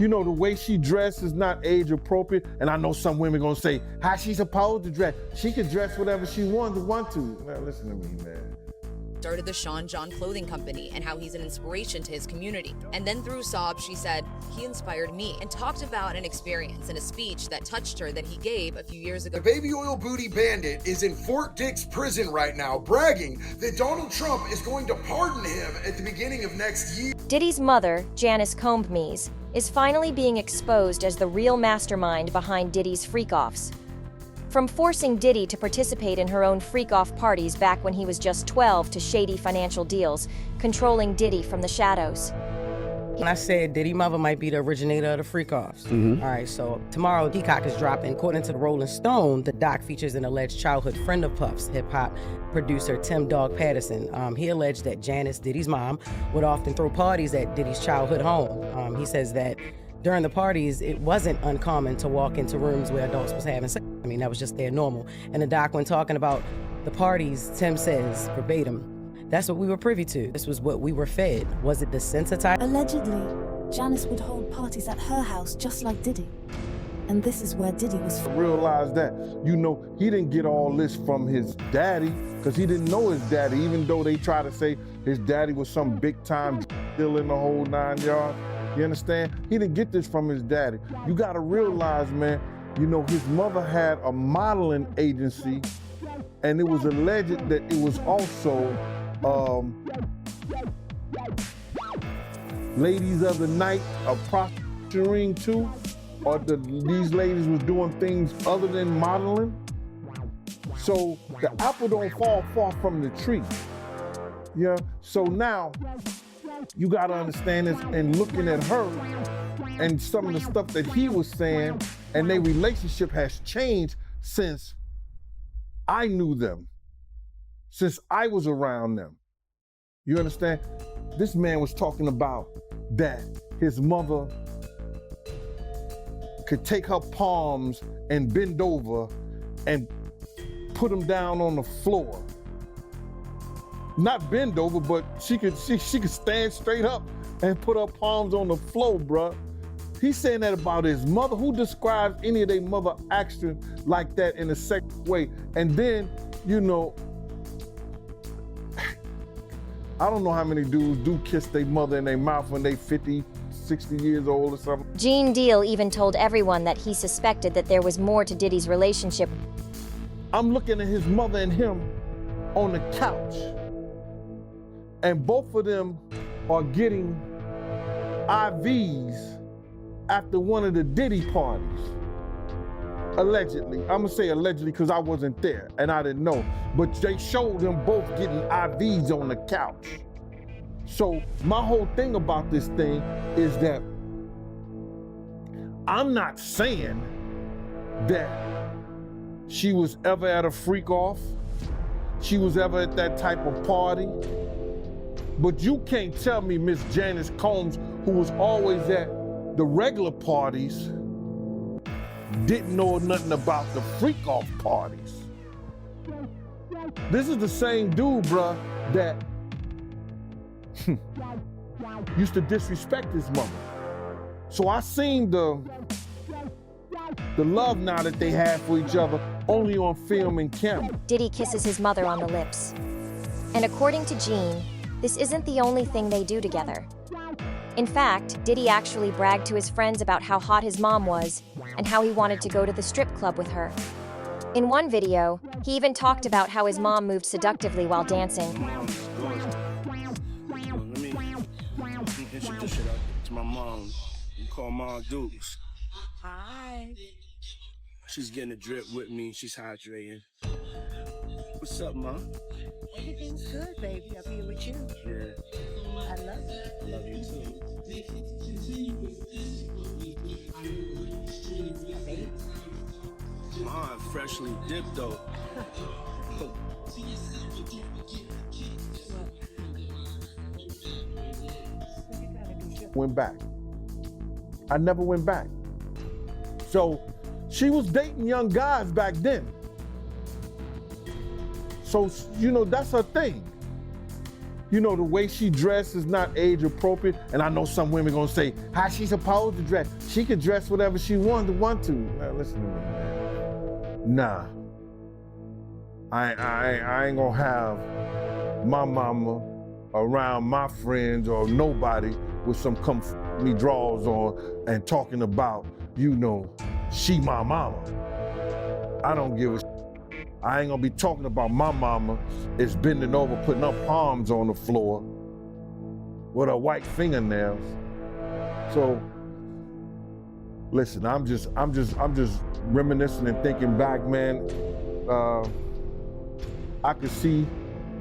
You know, the way she dressed is not age appropriate. And I know some women gonna say, how she supposed to dress? She could dress whatever she want to. Man, listen to me, man. Started the Sean John clothing company and how he's an inspiration to his community. And then through sobs, she said, he inspired me, and talked about an experience in a speech that touched her that he gave a few years ago. The baby oil booty bandit is in Fort Dix prison right now, bragging that Donald Trump is going to pardon him at the beginning of next year. Diddy's mother, Janice Combs, is finally being exposed as the real mastermind behind Diddy's freak-offs. From forcing Diddy to participate in her own freak-off parties back when he was just 12 to shady financial deals, controlling Diddy from the shadows. When I said Diddy mother might be the originator of the freak-offs. All right, so tomorrow Peacock is dropping. According to the Rolling Stone, the doc features an alleged childhood friend of Puff's, hip-hop producer Tim Dog Patterson. He alleged that Janice, Diddy's mom, would often throw parties at Diddy's childhood home. He says that during the parties, it wasn't uncommon to walk into rooms where adults was having sex. I mean, that was just their normal. And the doc, when talking about the parties, Tim says, verbatim, that's what we were privy to. This was what we were fed. Was it desensitized? Allegedly, Janice would hold parties at her house just like Diddy. And this is where Diddy was from. Realize that, you know, he didn't get all this from his daddy, because he didn't know his daddy, even though they try to say his daddy was some big time still in the whole 9 yards. You understand? He didn't get this from his daddy. You gotta realize, man, you know, his mother had a modeling agency, and it was alleged that it was also ladies of the night, a prostituting too, or these ladies was doing things other than modeling. So the apple don't fall far from the tree. Yeah. So now you gotta understand this, and looking at her and some of the stuff that he was saying, and their relationship has changed since I knew them, since I was around them. You understand? This man was talking about that his mother could take her palms and bend over and put them down on the floor. Not bend over, but she could stand straight up and put her palms on the floor, bruh. He's saying that about his mother. Who describes any of their mother action like that in a sexual way? And then, you know, I don't know how many dudes do kiss their mother in their mouth when they 50, 60 years old or something. Gene Deal even told everyone that he suspected that there was more to Diddy's relationship. I'm looking at his mother and him on the couch, and both of them are getting IVs after one of the Diddy parties. Allegedly. I'm gonna say allegedly because I wasn't there and I didn't know. But they showed them both getting IVs on the couch. So my whole thing about this thing is that I'm not saying that she was ever at a freak off, she was ever at that type of party. But you can't tell me Miss Janice Combs, who was always at the regular parties, didn't know nothing about the freak-off parties. This is the same dude, bruh, that used to disrespect his mother. So I seen the love now that they have for each other only on film and camera. Diddy kisses his mother on the lips. And according to Gene, this isn't the only thing they do together. In fact, Diddy actually bragged to his friends about how hot his mom was and how he wanted to go to the strip club with her. In one video, he even talked about how his mom moved seductively while dancing. Let me introduce this shit up to my mom. We call Mom Dukes. Hi. She's getting a drip with me. She's hydrating. What's up, Mom? Everything's good, baby. I'll be with you. Yeah. I love you. I love you too. Mom, freshly dipped though. Went back. I never went back. So she was dating young guys back then. So, you know, that's her thing. You know, the way she dressed is not age appropriate. And I know some women gonna say, how she supposed to dress? She could dress whatever she want to. Man, listen to me, man. Nah. I ain't gonna have my mama around my friends or nobody with some come me draws on and talking about, you know, she my mama. I don't give a I ain't gonna be talking about my mama is bending over, putting her palms on the floor with her white fingernails. So, listen, I'm just reminiscing and thinking back, man. I could see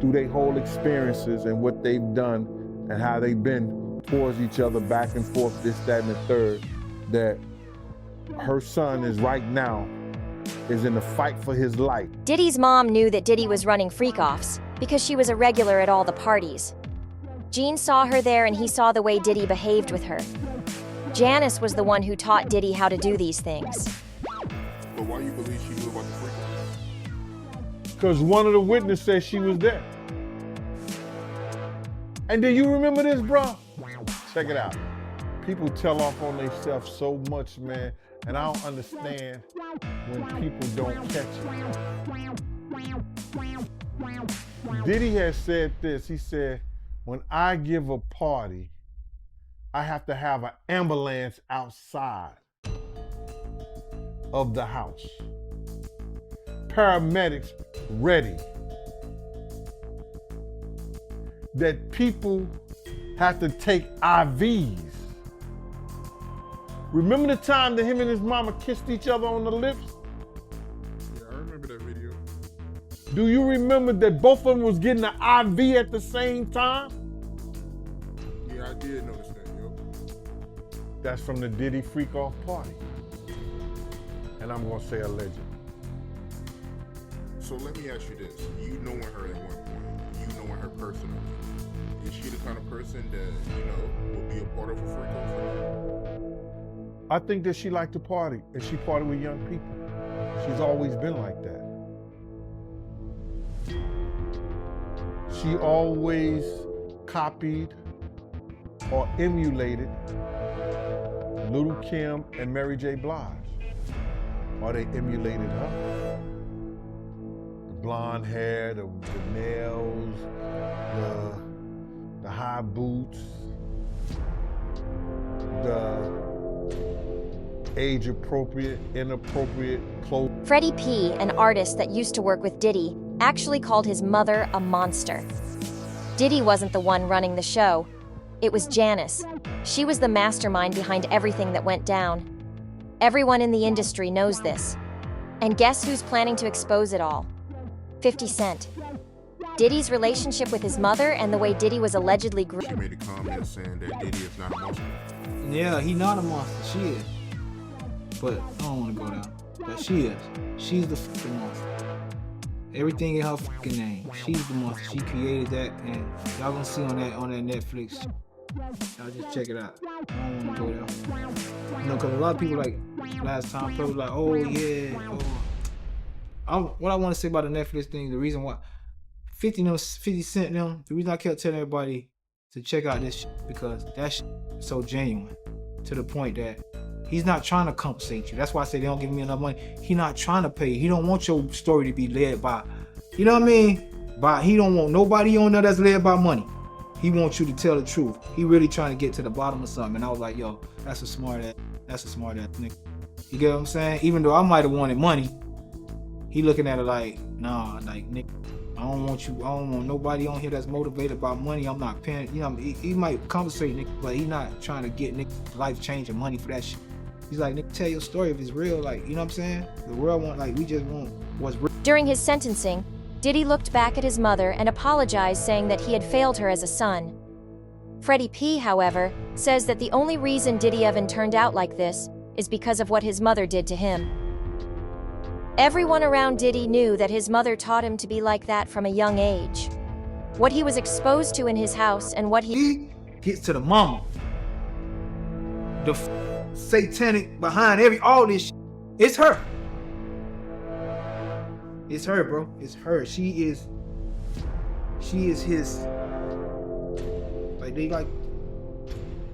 through their whole experiences and what they've done and how they've been towards each other, back and forth, this, that, and the third, that her son is right now is in the fight for his life. Diddy's mom knew that Diddy was running freak-offs because she was a regular at all the parties. Gene saw her there and he saw the way Diddy behaved with her. Janice was the one who taught Diddy how to do these things. But why you believe she knew about the freak-offs? Because one of the witnesses said she was there. And do you remember this, bro? Check it out. People tell off on themselves so much, man, and I don't understand when people don't catch it. Diddy has said this. He said, when I give a party, I have to have an ambulance outside of the house. Paramedics ready. That people have to take IVs. Remember the time that him and his mama kissed each other on the lips? Yeah, I remember that video. Do you remember that both of them was getting an IV at the same time? Yeah, I did notice that, yo. That's from the Diddy freak-off party. And I'm gonna say alleged. So let me ask you this. You knowing her at one point, you knowing her personally, is she the kind of person that, you know, will be a part of a freak-off? I think that she liked to party, and she partied with young people. She's always been like that. She always copied or emulated Little Kim and Mary J. Blige. Or they emulated her. The blonde hair, the nails, the high boots, the age-appropriate, inappropriate clothes. Freddie P., an artist that used to work with Diddy, actually called his mother a monster. Diddy wasn't the one running the show. It was Janice. She was the mastermind behind everything that went down. Everyone in the industry knows this. And guess who's planning to expose it all? 50 Cent. Diddy's relationship with his mother and the way Diddy was allegedly She made a comment saying that Diddy is not a monster. Yeah, he not a monster. She is. But I don't want to go down. But she is. She's the fucking monster. Everything in her fucking name. She's the monster. She created that, and y'all gonna see on that Netflix. Y'all just check it out. I don't want to go there. You know, cause a lot of people like last time probably like, oh yeah, what I want to say about the Netflix thing, the reason why 50 Cent them, the reason I kept telling everybody to check out this shit, because that shit is so genuine to the point that he's not trying to compensate you. That's why I say they don't give me enough money. He not trying to pay you. He don't want your story to be led by, you know what I mean? He don't want nobody on there that's led by money. He wants you to tell the truth. He really trying to get to the bottom of something. And I was like, yo, that's a smart ass nigga. You get what I'm saying? Even though I might have wanted money, he looking at it like, nah, like, nigga, I don't want nobody on here that's motivated by money. I'm not paying, you know, he might compensate, nigga, but he not trying to get nigga life-changing money for that shit. He's like, nigga, tell your story if it's real, like, you know what I'm saying? The world want, like, we just want what's real. During his sentencing, Diddy looked back at his mother and apologized, saying that he had failed her as a son. Freddie P., however, says that the only reason Diddy Evan turned out like this is because of what his mother did to him. Everyone around Diddy knew that his mother taught him to be like that from a young age. What he was exposed to in his house and what he gets to the mama. The satanic behind all this shit. It's her. It's her, bro. It's her. She is his they like,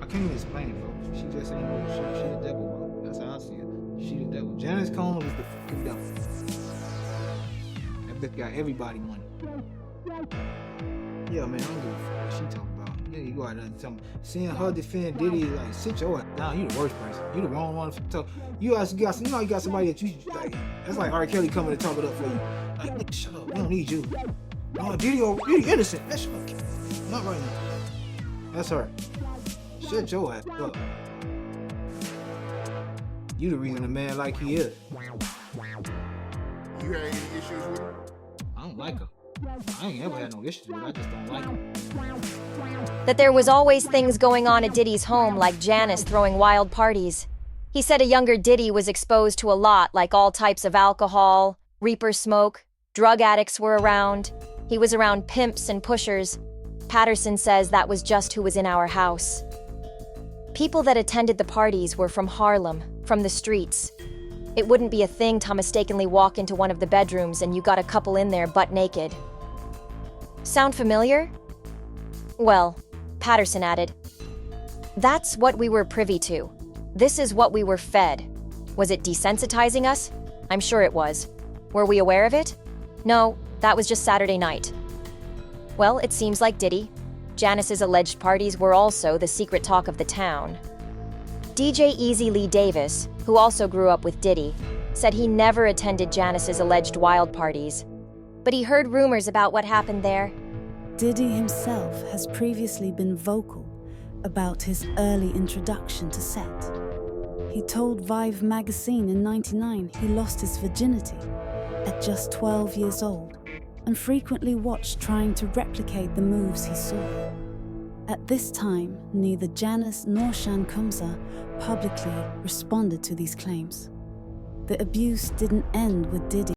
I can't even explain it, bro. She just ain't no shit. She the devil, bro. That's how I see it. She the devil. Janice Coleman was the fucking devil. That bitch got everybody money. Yeah, man, I don't give a fuck what she talking about. Yeah, you go out there and tell me. Seeing her defend Diddy is like, sit your ass down. You the worst person. You the wrong one to talk. You got somebody that you like. That's like R. Kelly coming to talk it up for you. Like, nigga, shut up. We don't need you. No, Diddy innocent. That's fucking. Not right now. That's her. Shut your ass up. You the reason a man like he is. You had any issues with her? I don't like her. I ain't ever had no issues with her. I just don't like her. That there was always things going on at Diddy's home, like Janice throwing wild parties. He said a younger Diddy was exposed to a lot, like all types of alcohol, reaper smoke, drug addicts were around. He was around pimps and pushers. Patterson says that was just who was in our house. People that attended the parties were from Harlem, from the streets. It wouldn't be a thing to mistakenly walk into one of the bedrooms and you got a couple in there butt naked. Sound familiar? Well, Patterson added, that's what we were privy to. This is what we were fed. Was it desensitizing us? I'm sure it was. Were we aware of it? No, that was just Saturday night. Well, it seems like Diddy. Janice's alleged parties were also the secret talk of the town. DJ Easy Lee Davis, who also grew up with Diddy, said he never attended Janice's alleged wild parties, but he heard rumors about what happened there. Diddy himself has previously been vocal about his early introduction to set. He told Vive magazine in '99 he lost his virginity at just 12 years old and frequently watched trying to replicate the moves he saw. At this time, neither Janice nor Shan Kumsa publicly responded to these claims. The abuse didn't end with Diddy.